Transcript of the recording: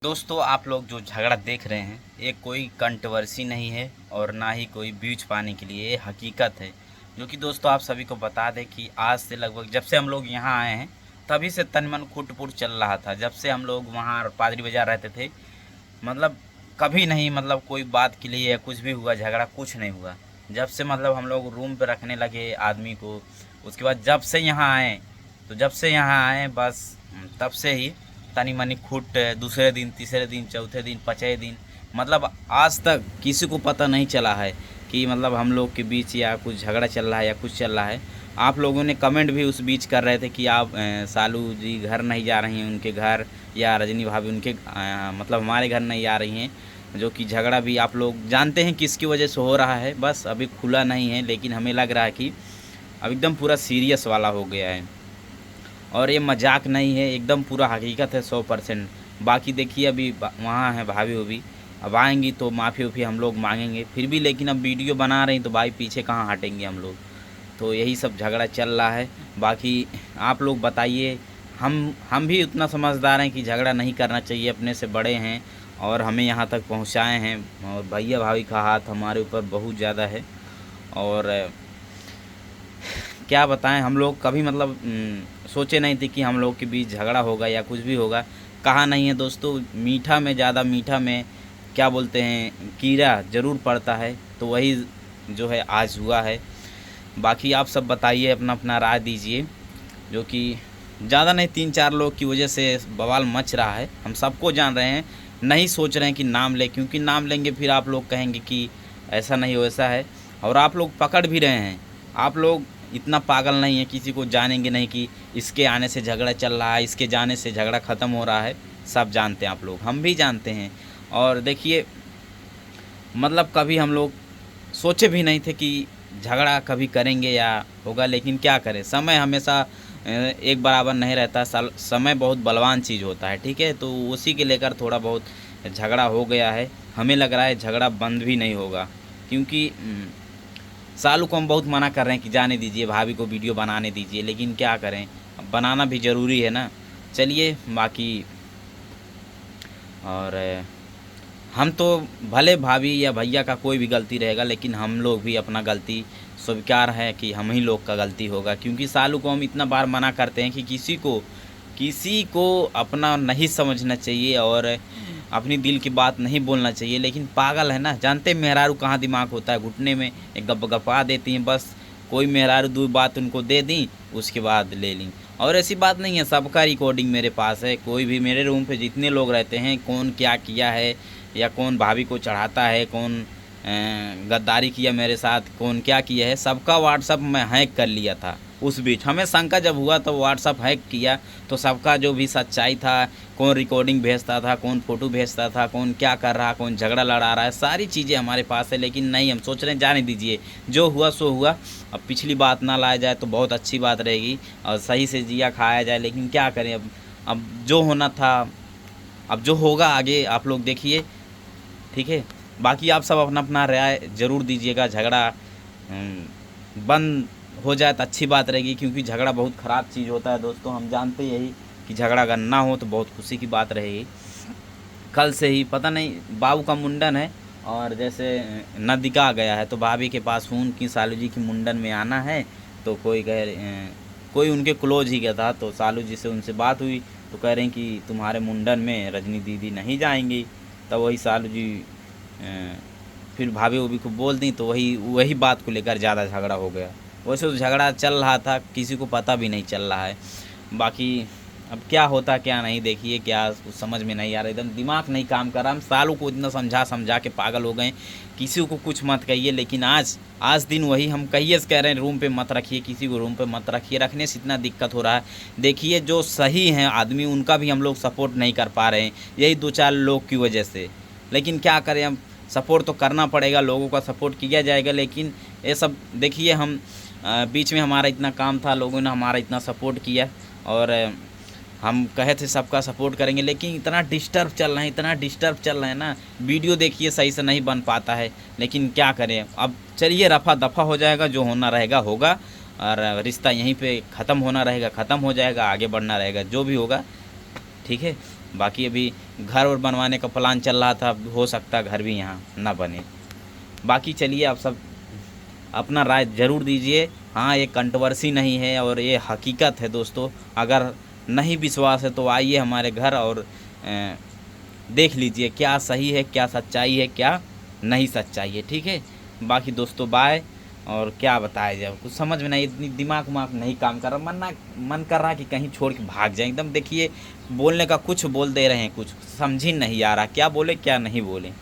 दोस्तों आप लोग जो झगड़ा देख रहे हैं ये कोई कंट्रोवर्सी नहीं है और ना ही कोई व्यूज पाने के लिए, ये हकीकत है। जो कि दोस्तों आप सभी को बता दें कि आज से लगभग जब से हम लोग यहाँ आए हैं तभी से तन मन खुट-पुट चल रहा था। जब से हम लोग वहाँ पादरी बाजार रहते थे, मतलब कभी नहीं, मतलब कोई बात के लिए या कुछ भी हुआ झगड़ा कुछ नहीं हुआ। जब से मतलब हम लोग रूम पे रखने लगे आदमी को, उसके बाद जब से यहाँ आए, तो जब से यहाँ आए बस तब से ही तनी मनी खुट दूसरे दिन, तीसरे दिन, चौथे दिन, पाँचवें दिन, मतलब आज तक किसी को पता नहीं चला है कि मतलब हम लोग के बीच या कुछ झगड़ा चल रहा है या कुछ चल रहा है। आप लोगों ने कमेंट भी उस बीच कर रहे थे कि आप सालू जी घर नहीं जा रही हैं उनके घर, या रजनी भाभी उनके मतलब हमारे घर नहीं आ रही हैं। जो कि झगड़ा भी आप लोग जानते हैं किसकी वजह से हो रहा है, बस अभी खुला नहीं है, लेकिन हमें लग रहा है कि अब एकदम पूरा सीरियस वाला हो गया है और ये मजाक नहीं है, एकदम पूरा हकीकत है 100%। बाकी देखिए अभी वहाँ है भाभी भी, अब आएंगी तो माफ़ी उफ़ी हम लोग मांगेंगे फिर भी, लेकिन अब वीडियो बना रहे हैं तो भाई पीछे कहाँ हटेंगे हम लोग। तो यही सब झगड़ा चल रहा है। बाकी आप लोग बताइए, हम भी उतना समझदार हैं कि झगड़ा नहीं करना चाहिए, अपने से बड़े हैं और हमें यहाँ तक पहुँचाए हैं, और भैया भाभी का हाथ हमारे ऊपर बहुत ज़्यादा है। और क्या बताएं, हम लोग कभी मतलब सोचे नहीं थे कि हम लोग के बीच झगड़ा होगा या कुछ भी होगा। कहा नहीं है दोस्तों, मीठा में ज़्यादा मीठा में क्या बोलते हैं कीड़ा ज़रूर पड़ता है, तो वही जो है आज हुआ है। बाकी आप सब बताइए, अपना अपना राय दीजिए। जो कि ज़्यादा नहीं, 3-4 लोग की वजह से बवाल मच रहा है, हम सबको जान रहे हैं। नहीं सोच रहे हैं कि नाम लें, क्योंकि नाम लेंगे फिर आप लोग कहेंगे कि ऐसा नहीं वैसा है, और आप लोग पकड़ भी रहे हैं। आप लोग इतना पागल नहीं है, किसी को जानेंगे नहीं कि इसके आने से झगड़ा चल रहा है, इसके जाने से झगड़ा ख़त्म हो रहा है। सब जानते हैं आप लोग, हम भी जानते हैं। और देखिए मतलब कभी हम लोग सोचे भी नहीं थे कि झगड़ा कभी करेंगे या होगा, लेकिन क्या करें, समय हमेशा एक बराबर नहीं रहता। समय बहुत बलवान चीज़ होता है, ठीक है। तो उसी के लेकर थोड़ा बहुत झगड़ा हो गया है। हमें लग रहा है झगड़ा बंद भी नहीं होगा, क्योंकि सालू को हम बहुत मना कर रहे हैं कि जाने दीजिए, भाभी को वीडियो बनाने दीजिए, लेकिन क्या करें, बनाना भी ज़रूरी है ना। चलिए बाकी, और हम तो भले भाभी या भैया का कोई भी गलती रहेगा, लेकिन हम लोग भी अपना गलती स्वीकार है कि हम ही लोग का गलती होगा। क्योंकि सालू को हम इतना बार मना करते हैं कि किसी को अपना नहीं समझना चाहिए और अपनी दिल की बात नहीं बोलना चाहिए, लेकिन पागल है ना, जानते मेहरारू कहाँ दिमाग होता है, घुटने में एक गपा देती हैं बस। कोई मेहरारू दो बात उनको दे दी, उसके बाद ले ली। और ऐसी बात नहीं है, सबका रिकॉर्डिंग मेरे पास है। कोई भी मेरे रूम पे जितने लोग रहते हैं, कौन क्या किया है या कौन भाभी को चढ़ाता है, कौन गद्दारी किया मेरे साथ, कौन क्या किया है, सबका व्हाट्सअप मैं हैक कर लिया था। उस बीच हमें शंका जब हुआ तो व्हाट्सअप हैक किया, तो सबका जो भी सच्चाई था, कौन रिकॉर्डिंग भेजता था, कौन फ़ोटो भेजता था, कौन क्या कर रहा, कौन झगड़ा लड़ा रहा है, सारी चीज़ें हमारे पास है। लेकिन नहीं, हम सोच रहे हैं जाने दीजिए, जो हुआ सो हुआ। अब पिछली बात ना लाया जाए तो बहुत अच्छी बात रहेगी और सही से जिया खाया जाए। लेकिन क्या करें, अब जो होना था, अब जो होगा आगे आप लोग देखिए, ठीक है। बाकी आप सब अपना अपना राय ज़रूर दीजिएगा। झगड़ा बंद हो जाए तो अच्छी बात रहेगी, क्योंकि झगड़ा बहुत ख़राब चीज़ होता है दोस्तों। हम जानते यही कि झगड़ा अगर ना हो तो बहुत खुशी की बात रहेगी। कल से ही पता नहीं बाबू का मुंडन है, और जैसे नदिका आ गया है, तो भाभी के पास फ़ोन की सालू जी की मुंडन में आना है। तो कोई उनके क्लोज ही गया था, तो सालू जी से उनसे बात हुई, तो कह रहे हैं कि तुम्हारे मुंडन में रजनी दीदी नहीं जाएंगी। तब वही सालू जी फिर भाभी उभी को बोल दी, तो वही बात को लेकर ज़्यादा झगड़ा हो गया। वैसे तो झगड़ा चल रहा था, किसी को पता भी नहीं चल रहा है। बाकी अब क्या होता क्या नहीं, देखिए क्या कुछ समझ में नहीं आ रहा, एकदम दिमाग नहीं काम कर रहा। हम सालों को इतना समझा के पागल हो गए, किसी को कुछ मत कहिए, लेकिन आज दिन वही हम कहिए कह रहे हैं, रूम पे मत रखिए, किसी को रूम पे मत रखिए। रखने से इतना दिक्कत हो रहा है। देखिए जो सही हैं आदमी, उनका भी हम लोग सपोर्ट नहीं कर पा रहे हैं, यही 2-4 लोग की वजह से। लेकिन क्या करें, हम सपोर्ट तो करना पड़ेगा, लोगों का सपोर्ट किया जाएगा। लेकिन ये सब देखिए, हम बीच में हमारा इतना काम था, लोगों ने हमारा इतना सपोर्ट किया, और हम कहे थे सबका सपोर्ट करेंगे, लेकिन इतना डिस्टर्ब चल रहा है ना, वीडियो देखिए सही से नहीं बन पाता है। लेकिन क्या करें, अब चलिए रफा दफ़ा हो जाएगा, जो होना रहेगा होगा, और रिश्ता यहीं पे ख़त्म होना रहेगा, ख़त्म हो जाएगा, आगे बढ़ना रहेगा, जो भी होगा, ठीक है। बाकी अभी घर और बनवाने का प्लान चल रहा था, हो सकता है घर भी यहाँ ना बने। बाकी चलिए आप सब अपना राय ज़रूर दीजिए। हाँ, ये कंट्रोवर्सी नहीं है और ये हकीकत है दोस्तों। अगर नहीं विश्वास है तो आइए हमारे घर और देख लीजिए क्या सही है, क्या सच्चाई है, क्या नहीं सच्चाई है। ठीक है, बाकी दोस्तों बाय। और क्या बताया जाए, कुछ समझ में नहीं, इतनी दिमाग नहीं काम कर रहा, मन कर रहा कि कहीं छोड़ के भाग जाए एकदम। देखिए बोलने का कुछ बोल दे रहे हैं, कुछ समझ ही नहीं आ रहा क्या बोले क्या नहीं बोले।